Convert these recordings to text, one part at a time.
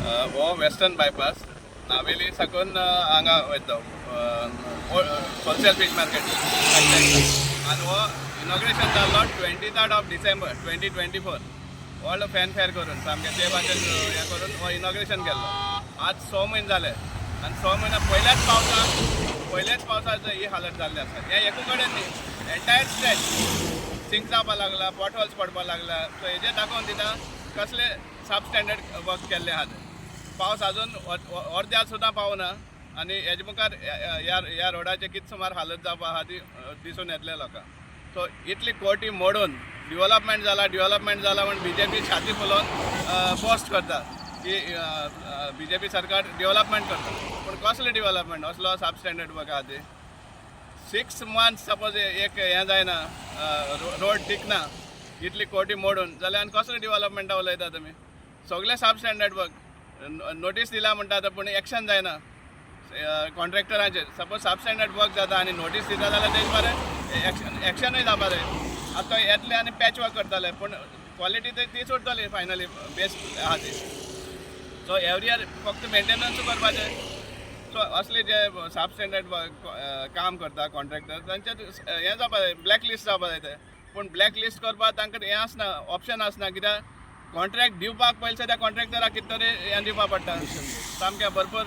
हो western bypass Navelim साकून हांगा वयता होलसेल फीश मार्केट आनी हो इनॉग्रेशन जाल्लो 23rd ऑफ डिसेंबर 2024 व्हडलो फॅन फेअर करून सामकें ते भाशेन हें करून हो इनॉग्रेशन केल्लो. आज 6 म्हयने जाले आनी 6 म्हयने पयल्याच पावसाचो ही हालत जाल्ली आसा. हें एकू कडेन न्ही, एंटायर स्ट्रेच सिंक जावपाक लागला, पॉट होल्स पडपाक लागला. सो हेजेर दाखोवन दिता कसले सब स्टँडर्ड वर्क केल्ले आहा ते. पावस अजून अर्द्यार सुद्दां पावना आनी हेजे मुखार ह्या रोडाचे कितें सुमार हालत जावपा आहा ती दिसून येतले लोकांक. सो इतली कोटी मोडून डेव्हलपमेंट जाला म्हण BJP छाती फुलोवन पोस्ट करता की BJP सरकार डेव्हलपमेंट करता. पूण कसलें डेव्हलपमेंट? असलो सब स्टँडर्ड वर्क आहा ती. 6 months सपोज एक हें जायना, रोड टिकना, इतली कोटी मोडून जाल्यार आनी कसलें डेव्हलपमेंटा उलयता तुमी? सगळे सब स्टँडर्ड वर्क नोटीस दिला म्हणटा पूण एक्शन जायना कॉन्ट्रॅक्टरांचेर. सपोज सब स्टँडर्ड वर्क जाता आनी नोटीस दिता जाल्यार तेजे बरें एक्शनूय जावपा जाय. आतां येतले आनी पॅच वर्क करतले पूण क्वॉलिटी तीच उरतली फायनली बेस्ट आहा ती. सो एवरी इयर फक्त मेंटेनन्स करपाचें. सो असले जे सब स्टँडर्ड काम करता कॉन्ट्रॅक्टर तांचेर हें जावपा जाय, ब्लॅक लिस्ट जावपा जाय ते. पूण ब्लॅक लिस्ट करपाक तांकां हें आसना, ऑप्शन आसना. कित्याक कॉन्ट्रॅक्ट दिवपाक पयलीं त्या कॉन्ट्रॅक्टराक कितें तरी हें दिवपा पडटा, सामकें भरपूर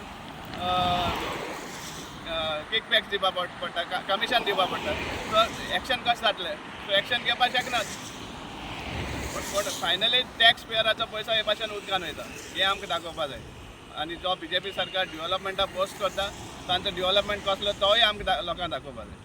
किकबॅक्स दिवपा पडटा, कमिशन दिवपा पडटा. सो एक्शन कशें जातलें? सो एक्शन घेवपाक शकनात. पूण फायनली टॅक्स पेयराचो पयसो हे भाशेन उदकान वयता हें आमकां दाखोवपा जाय. आनी जो BJP सरकार डेव्हलपमेंटा पोस्ट करता तांचो डेव्हलपमेंट कसलो तोय आमकां लोकांक दाखोवपा जाय.